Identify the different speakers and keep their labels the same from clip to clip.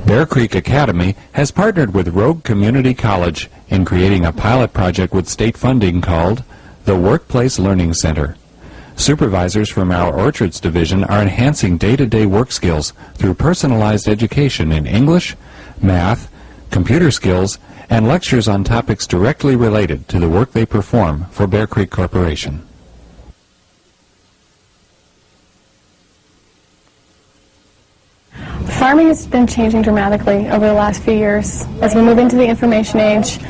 Speaker 1: Bear Creek Academy has partnered with Rogue Community College in creating a pilot project with state funding called the Workplace Learning Center. Supervisors from our Orchards Division are enhancing day-to-day work skills through personalized education in English, math, computer skills, and lectures on topics directly related to the work they perform for Bear Creek Corporation.
Speaker 2: Farming has been changing dramatically over the last few years. As we move into the information age,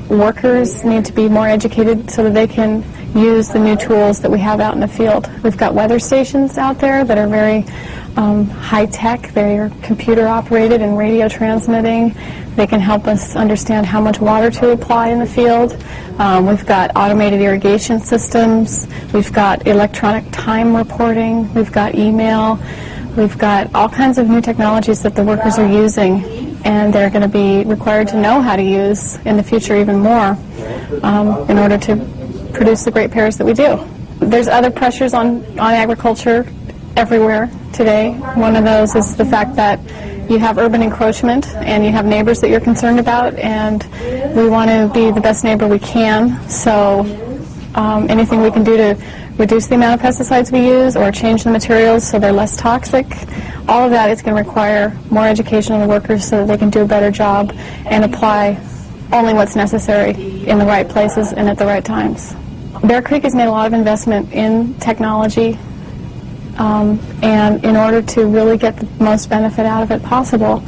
Speaker 2: workers need to be more educated so that they can use the new tools that we have out in the field. We've got weather stations out there that are very high-tech. They are computer-operated and radio transmitting. They can help us understand how much water to apply in the field. We've got automated irrigation systems. We've got electronic time reporting. We've got email. We've got all kinds of new technologies that the workers are using, and they're going to be required to know how to use in the future even more in order to produce the great pears that we do. There's other pressures on agriculture everywhere today. One of those is the fact that you have urban encroachment and you have neighbors that you're concerned about, and we want to be the best neighbor we can. So anything we can do to reduce the amount of pesticides we use or change the materials so they're less toxic, all of that is going to require more education on the workers so that they can do a better job and apply only what's necessary in the right places and at the right times. Bear Creek has made a lot of investment in technology, and in order to really get the most benefit out of it possible,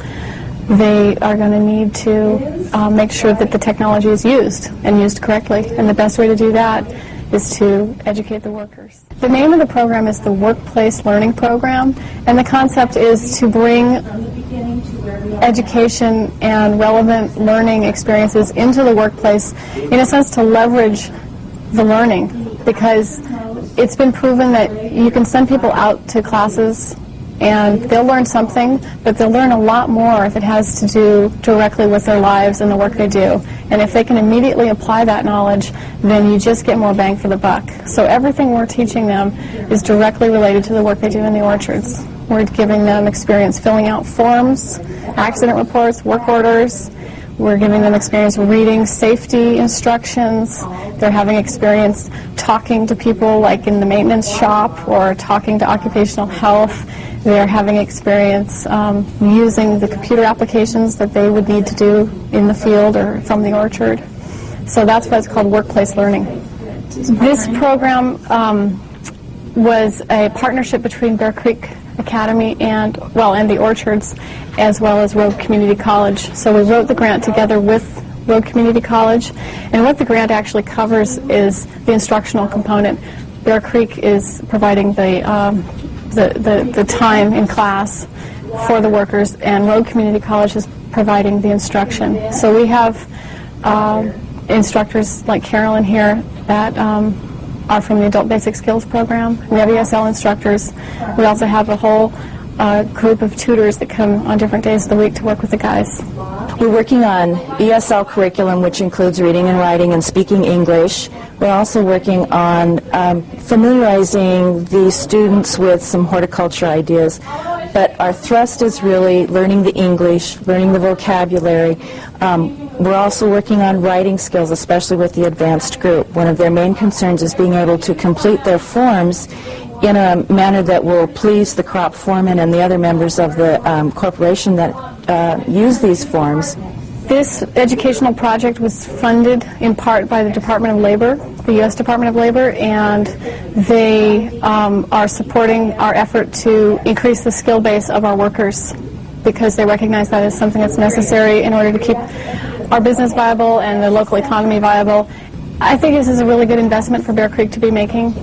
Speaker 2: they are going to need to make sure that the technology is used and used correctly. And the best way to do that is to educate the workers. The name of the program is the Workplace Learning Program, and the concept is to bring education and relevant learning experiences into the workplace, in a sense to leverage the learning, because it's been proven that you can send people out to classes and they'll learn something, but they'll learn a lot more if it has to do directly with their lives and the work they do. And if they can immediately apply that knowledge, then you just get more bang for the buck. So everything we're teaching them is directly related to the work they do in the orchards. We're giving them experience filling out forms, accident reports, work orders. We're giving them experience reading safety instructions. They're having experience talking to people like in the maintenance shop or talking to occupational health. They're having experience using the computer applications that they would need to do in the field or from the orchard. So that's why it's called workplace learning. This program was a partnership between Bear Creek Academy and the orchards, as well as Rogue Community College. So we wrote the grant together with Rogue Community College, and what the grant actually covers is the instructional component. Bear Creek is providing the time in class for the workers, and Rogue Community College is providing the instruction. So we have instructors like Carolyn here that are from the Adult Basic Skills Program. We have ESL instructors. We also have a whole group of tutors that come on different days of the week to work with the guys.
Speaker 3: We're working on ESL curriculum, which includes reading and writing and speaking English. We're also working on familiarizing the students with some horticulture ideas. But our thrust is really learning the English, learning the vocabulary. We're also working on writing skills, especially with the advanced group. One of their main concerns is being able to complete their forms in a manner that will please the crop foreman and the other members of the corporation that use these forms.
Speaker 2: This educational project was funded in part by the Department of Labor, the U.S. Department of Labor, and they are supporting our effort to increase the skill base of our workers, because they recognize that as something that's necessary in order to keep our business viable and the local economy viable. I think this is a really good investment for Bear Creek to be making.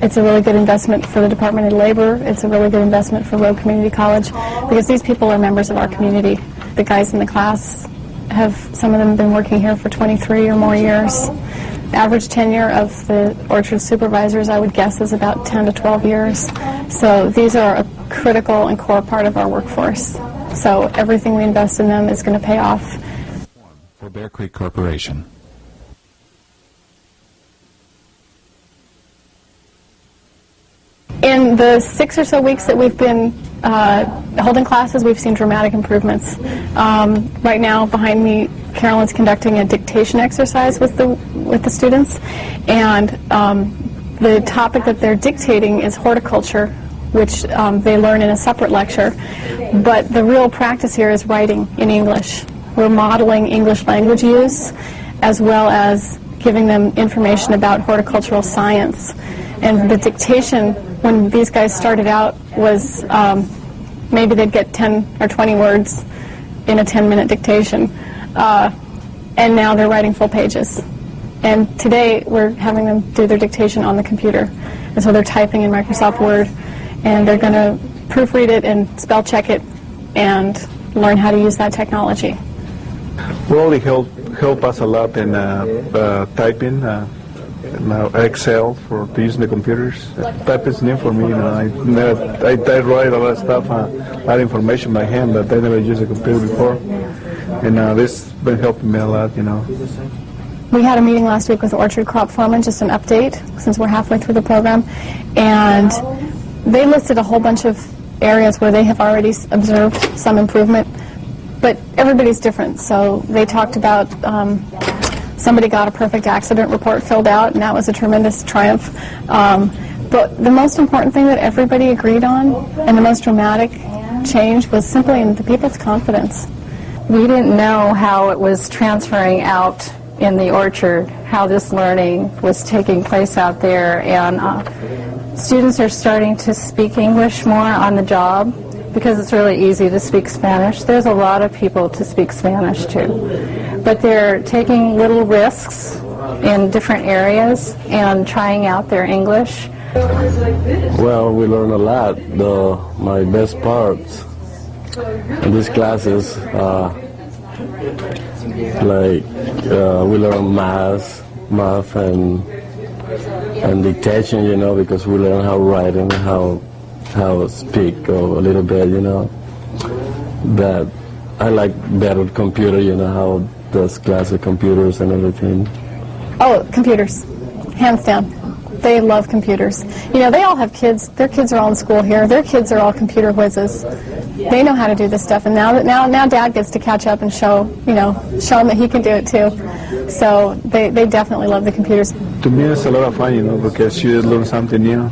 Speaker 2: It's a really good investment for the Department of Labor. It's a really good investment for Rogue Community College, because these people are members of our community. The guys in the class some of them been working here for 23 or more years. The average tenure of the orchard supervisors, I would guess, is about 10 to 12 years. So these are a critical and core part of our workforce. So everything we invest in them is going to pay off.
Speaker 1: For Bear Creek Corporation.
Speaker 2: In the 6 or so weeks that we've been holding classes, we've seen dramatic improvements. Right now, behind me, Carolyn's conducting a dictation exercise with the students, and the topic that they're dictating is horticulture, which they learn in a separate lecture. But the real practice here is writing in English. We're modeling English language use, as well as giving them information about horticultural science. And the dictation, when these guys started out, was maybe they'd get 10 or 20 words in a 10-minute dictation. And now they're writing full pages. And today we're having them do their dictation on the computer. And so they're typing in Microsoft Word, and they're going to proofread it and spell check it and learn how to use that technology.
Speaker 4: Really help us a lot in typing, Excel for using the computers. Typing is new for me. I write a lot of stuff, a lot of information by hand that I never used a computer before, and this has been helping me a lot.
Speaker 2: We had a meeting last week with Orchard Crop Foreman, just an update since we're halfway through the program, and they listed a whole bunch of areas where they have already observed some improvement, but everybody's different. So they talked about somebody got a perfect accident report filled out, and that was a tremendous triumph. But the most important thing that everybody agreed on, and the most dramatic change, was simply in the people's confidence.
Speaker 5: We didn't know how it was transferring out in the orchard, how this learning was taking place out there, and students are starting to speak English more on the job because it's really easy to speak Spanish. There's a lot of people to speak Spanish to, but they're taking little risks in different areas and trying out their English.
Speaker 6: Well, we learn a lot. My best parts in these classes, we learn math and dictation, because we learn how to write and how speak a little bit, That I like better computer, how does class of computers and everything.
Speaker 2: Oh, computers, hands down. They love computers. They all have kids. Their kids are all in school here. Their kids are all computer whizzes. They know how to do this stuff, and now Dad gets to catch up and show him that he can do it too. So they definitely love the computers.
Speaker 4: To me, it's a lot of fun, because you learn something new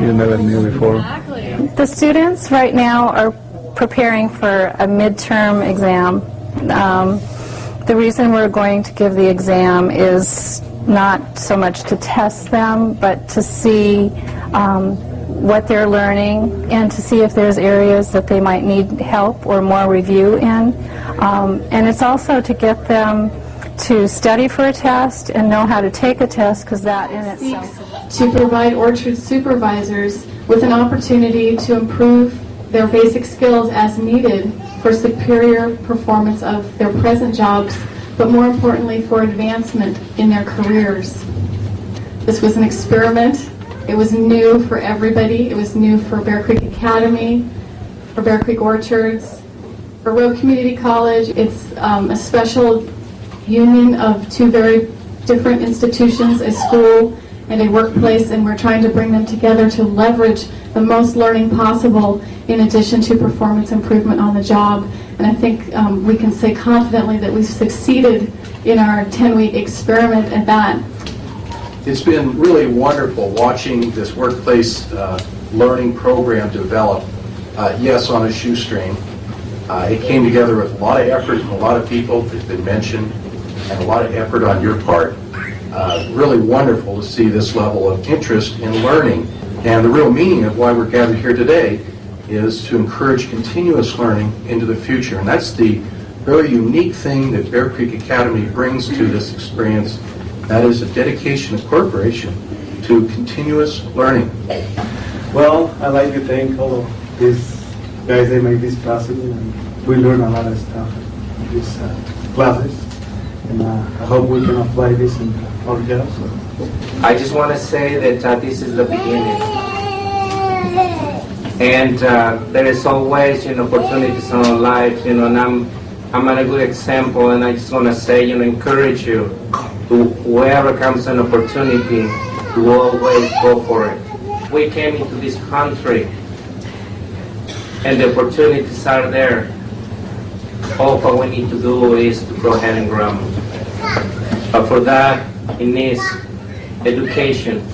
Speaker 4: you never knew before.
Speaker 5: The students right now are preparing for a midterm exam. The reason we're going to give the exam is not so much to test them, but to see what they're learning and to see if there's areas that they might need help or more review in. And it's also to get them to study for a test and know how to take a test, because that in itself.
Speaker 2: To provide orchard supervisors with an opportunity to improve their basic skills as needed for superior performance of their present jobs, but more importantly for advancement in their careers. This was an experiment. It was new for everybody. It was new for Bear Creek Academy, for Bear Creek Orchards, for Rogue Community College. It's a special union of two very different institutions, a school and a workplace, and we're trying to bring them together to leverage the most learning possible in addition to performance improvement on the job. And I think we can say confidently that we've succeeded in our 10-week experiment at that.
Speaker 7: It's been really wonderful watching this workplace learning program develop, yes, on a shoestring. It came together with a lot of effort from a lot of people, it's been mentioned, and a lot of effort on your part. Really wonderful to see this level of interest in learning. And the real meaning of why we're gathered here today is to encourage continuous learning into the future. And that's the very unique thing that Bear Creek Academy brings to this experience. That is a dedication of corporation to continuous learning.
Speaker 8: Well, I'd like to thank all of these guys that make this possible. And we learn a lot of stuff in these classes. And I hope we can apply this in our jobs.
Speaker 9: I just want to say that this is the beginning. And there is always, opportunities in our lives, and I'm a good example, and I just want to say, encourage you to whoever comes an opportunity to always go for it. We came into this country and the opportunities are there. All what we need to do is to go ahead and grab them. But for that, it needs education,